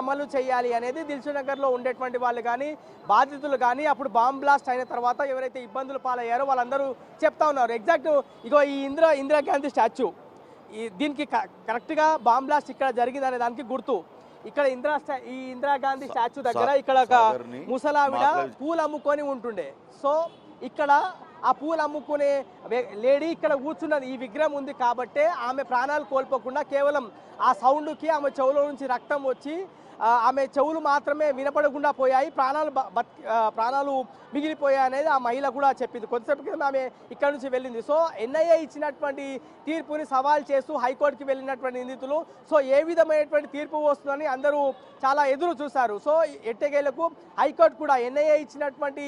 అమలు చేయాలి అనేది దిల్సుఖ్నగర్లో ఉండేటువంటి వాళ్ళు కానీ బాధితులు కానీ అప్పుడు బాంబ్ బ్లాస్ట్ అయిన తర్వాత ఎవరైతే ఇబ్బందులు పాలయ్యారో వాళ్ళందరూ చెప్తా ఉన్నారు. ఎగ్జాక్ట్ ఇగో ఈ ఇందిరాగాంధీ స్టాచ్యూ దీనికి కరెక్ట్గా బాంబ్ బ్లాస్ట్ ఇక్కడ జరిగింది అనే దానికి గుర్తు. ఇక్కడ ఈ ఇందిరాగాంధీ స్టాచ్యూ దగ్గర ఇక్కడ ఒక ముసలావిడ పూలు అమ్ముకొని ఉంటుండే. సో ఇక్కడ ఆ పూలు అమ్ముకునే లేడీ ఇక్కడ కూర్చున్నది. ఈ విగ్రహం ఉంది కాబట్టే ఆమె ప్రాణాలు కోల్పోకుండా కేవలం ఆ సౌండ్కి ఆమె చెవుల నుంచి రక్తం వచ్చి ఆమె చెవులు మాత్రమే వినపడకుండా పోయాయి, ప్రాణాలు మిగిలిపోయాయి అనేది ఆ మహిళ కూడా చెప్పింది. కొద్దిసేపు క్రితం ఆమె ఇక్కడ నుంచి వెళ్ళింది. సో ఎన్ఐఏ ఇచ్చినటువంటి తీర్పుని సవాల్ చేస్తూ హైకోర్టుకి వెళ్ళినటువంటి నిందితులు సో ఏ విధమైనటువంటి తీర్పు వస్తుందని అందరూ చాలా ఎదురు చూశారు. సో ఎట్టకేలకు హైకోర్టు కూడా ఎన్ఐఏ ఇచ్చినటువంటి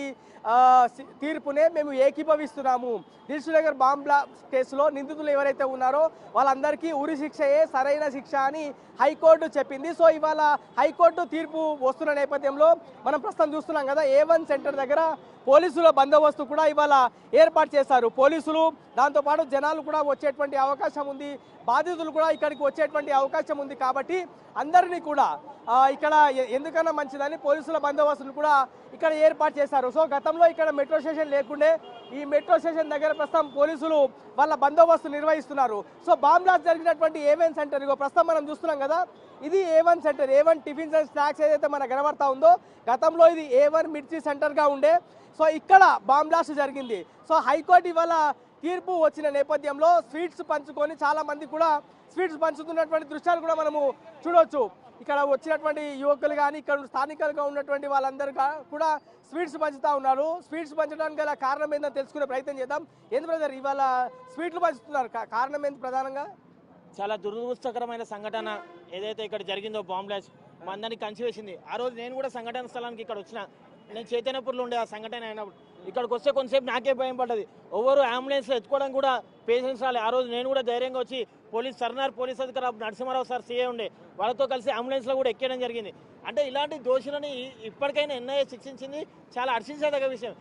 తీర్పునే మేము ఏకీభవిస్తున్నాము, దిల్సుఖ్నగర్ బాంబ్ బ్లాస్ట్ కేసులో నిందితులు ఎవరైతే ఉన్నారో వాళ్ళందరికీ ఉరి శిక్షయే సరైన శిక్ష అని హైకోర్టు చెప్పింది. సో ఇవాళ హైకోర్టు తీర్పు వస్తున్న నేపథ్యంలో మనం ప్రస్తుతం చూస్తున్నాం కదా, A1 సెంటర్ దగ్గర పోలీసుల బందోబస్తు కూడా ఇవాళ ఏర్పాటు చేశారు. పోలీసులు దాంతోపాటు జనాలు కూడా వచ్చేటువంటి అవకాశం ఉంది, బాధితులు కూడా ఇక్కడికి వచ్చేటువంటి అవకాశం ఉంది. కాబట్టి అందరినీ కూడా ఇక్కడ ఎందుకన్నా మంచిదని పోలీసుల బందోబస్తును కూడా ఇక్కడ ఏర్పాటు చేశారు. సో గతంలో ఇక్కడ మెట్రో స్టేషన్ లేకుండే ఈ మెట్రో స్టేషన్ దగ్గర ప్రస్తుతం పోలీసులు వాళ్ళ బందోబస్తు నిర్వహిస్తున్నారు. సో బాంబ్ బ్లాస్ట్ జరిగినటువంటి A1 సెంటర్ ఇగో ప్రస్తుతం మనం చూస్తున్నాం కదా, ఇది A1 centre. A1 tiffins and snacks ఏదైతే మనకు కనబడతా ఉందో గతంలో ఇది A1 మిర్చి సెంటర్గా ఉండే. సో ఇక్కడ బాంబ్ బ్లాస్ట్ జరిగింది. సో హైకోర్టు ఇవాళ తీర్పు వచ్చిన నేపథ్యంలో స్వీట్స్ పంచుకొని చాలా మంది కూడా స్వీట్స్ పంచుతున్నటువంటి దృశ్యాలు కూడా మనము చూడవచ్చు. ఇక్కడ వచ్చినటువంటి యువకులు కానీ ఇక్కడ స్థానికులుగా ఉన్నటువంటి వాళ్ళందరూ కూడా స్వీట్స్ పంచుతూ ఉన్నారు. స్వీట్స్ పంచడానికి గల కారణం ఏంటో తెలుసుకునే ప్రయత్నం చేద్దాం. ఏంది బ్రదర్ ఇవాళ స్వీట్లు పంచుతున్నారు, కారణం ఏంటి ప్రధానంగా? చాలా దురదృష్టకరమైన సంఘటన ఏదైతే ఇక్కడ జరిగిందో బాంబ్ బ్లాస్ట్ మా అందరినీ కంచివేసింది. ఆ రోజు నేను కూడా సంఘటన స్థలానికి ఇక్కడ వచ్చిన, నేను చైతన్యపూర్లో ఉండే ఆ సంఘటన అయినప్పుడు ఇక్కడికి వస్తే కొంతసేపు నాకే భయం పడ్డది. ఎవరు అంబులెన్స్లో ఎత్తుకోవడం కూడా పేషెంట్స్ రాలే. ఆ రోజు నేను కూడా ధైర్యంగా వచ్చి సర్నార్ పోలీస్ అధికారి నరసింహారావు సార్ సీఏ ఉండే వాళ్ళతో కలిసి అంబులెన్స్లో కూడా ఎక్కడం జరిగింది. అంటే ఇలాంటి దోషులని ఇప్పటికైనా ఎన్ఐఏ శిక్షించింది, చాలా హర్షించదగ్గ విషయం.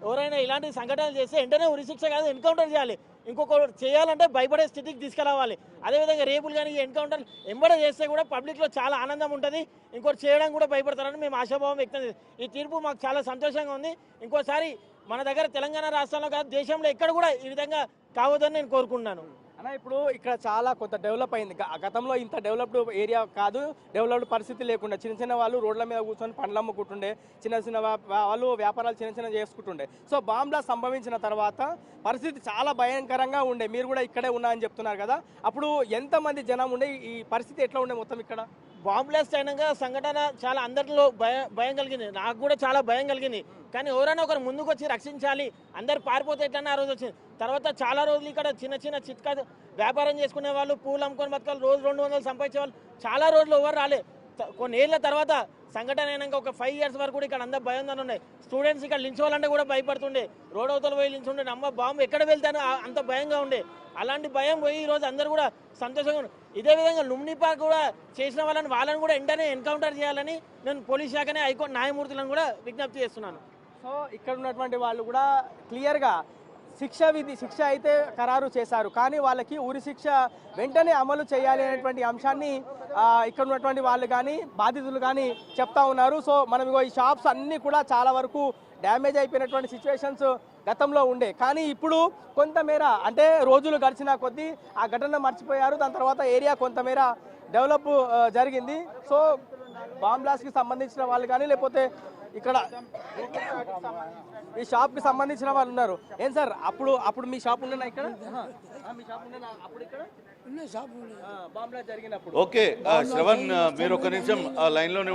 ఎవరైనా ఇలాంటి సంఘటనలు చేస్తే వెంటనే ఉరిశిక్ష కాదు ఎన్కౌంటర్ చేయాలి. ఇంకొకరు చేయాలంటే భయపడే స్థితికి తీసుకురావాలి. అదేవిధంగా రేపులు కానీ ఎన్కౌంటర్ ఎంబడే చేస్తే కూడా పబ్లిక్లో చాలా ఆనందం ఉంటుంది, ఇంకోటి చేయడం కూడా భయపడతారని మేము ఆశాభావం వ్యక్తం చేస్తాం. ఈ తీర్పు మాకు చాలా సంతోషంగా ఉంది. ఇంకోసారి మన దగ్గర తెలంగాణ రాష్ట్రంలో కాదు దేశంలో ఎక్కడ కూడా ఈ విధంగా కావద్దని నేను కోరుకుంటున్నాను. అన్న ఇప్పుడు ఇక్కడ చాలా కొంత డెవలప్ అయింది. గతంలో ఇంత డెవలప్డ్ ఏరియా కాదు, డెవలప్డ్ పరిస్థితి లేకుండా చిన్న వాళ్ళు రోడ్ల మీద కూర్చొని పండ్లు అమ్ముకుంటుండే, చిన్న వాళ్ళు వ్యాపారాలు చిన్న చేసుకుంటుండే. సో బాంబ్ బ్లాస్ట్ సంభవించిన తర్వాత పరిస్థితి చాలా భయంకరంగా ఉండే. మీరు కూడా ఇక్కడే ఉన్నా అని చెప్తున్నారు కదా, అప్పుడు ఎంతమంది జనం ఉండే, ఈ పరిస్థితి ఎట్లా ఉండే మొత్తం ఇక్కడ? బాంబ్ బ్లాస్ట్ అయినాక సంఘటన చాలా అందరిలో భయం కలిగింది, నాకు కూడా చాలా భయం కలిగింది. కానీ ఎవరైనా ఒకరు ముందుకు వచ్చి రక్షించాలి, అందరు పారిపోతే ఎట్లన్నా ఆ రోజు వచ్చింది. తర్వాత చాలా రోజులు ఇక్కడ చిన్న చిట్కా వ్యాపారం చేసుకునే వాళ్ళు, పూలు అమ్ముకొని బతకాలి, రోజు 200 సంపాదించే వాళ్ళు చాలా రోజులు ఎవరు రాలే. కొన్ని ఏళ్ళ తర్వాత సంఘటన అయినాక ఒక 5 years వరకు కూడా ఇక్కడ అందరూ భయంగానే ఉన్నాయి. స్టూడెంట్స్ ఇక్కడ లించోవాలంటే కూడా భయపడుతుండే, రోడ్ అవతల పోయి లించుండే, అమ్మ బాంబు ఎక్కడ వెళ్తానో అంత భయంగా ఉండే. అలాంటి భయం పోయి ఈరోజు అందరూ కూడా సంతోషంగా ఉన్నారు. ఇదే విధంగా లుంబిని పార్క్ కూడా చేసిన వాళ్ళని కూడా వెంటనే ఎన్కౌంటర్ చేయాలని నేను పోలీస్ శాఖనే హైకోర్టు న్యాయమూర్తులను కూడా విజ్ఞప్తి చేస్తున్నాను. సో ఇక్కడ ఉన్నటువంటి వాళ్ళు కూడా క్లియర్గా శిక్ష అయితే ఖరారు చేశారు, కానీ వాళ్ళకి ఉరి శిక్ష వెంటనే అమలు చేయాలి అనేటువంటి అంశాన్ని ఇక్కడ ఉన్నటువంటి వాళ్ళు కానీ బాధితులు కానీ చెప్తా ఉన్నారు. సో మనం ఈ షాప్స్ అన్నీ కూడా చాలా వరకు డ్యామేజ్ అయిపోయినటువంటి సిచ్యువేషన్స్ గతంలో ఉండే, కానీ ఇప్పుడు కొంతమేర అంటే రోజులు గడిచిన కొద్దీ ఆ ఘటన మర్చిపోయారు. దాని తర్వాత ఏరియా కొంతమేర డెవలప్ జరిగింది. సో బాంబ్ బ్లాస్ట్కి సంబంధించిన వాళ్ళు కానీ లేకపోతే ఇక్కడ ఈ షాప్కి సంబంధించిన వాళ్ళు ఉన్నారు. ఏం సార్ అప్పుడు మీ షాప్ ఉండేనా ఇక్కడ? మీ షాప్ ఉండేనా అప్పుడు ఇక్కడ? బాంబ్ బ్లాస్ట్ జరిగినప్పుడు? ఓకే శ్రవణ్, మీరు ఒక నిమిషం లైన్లోనే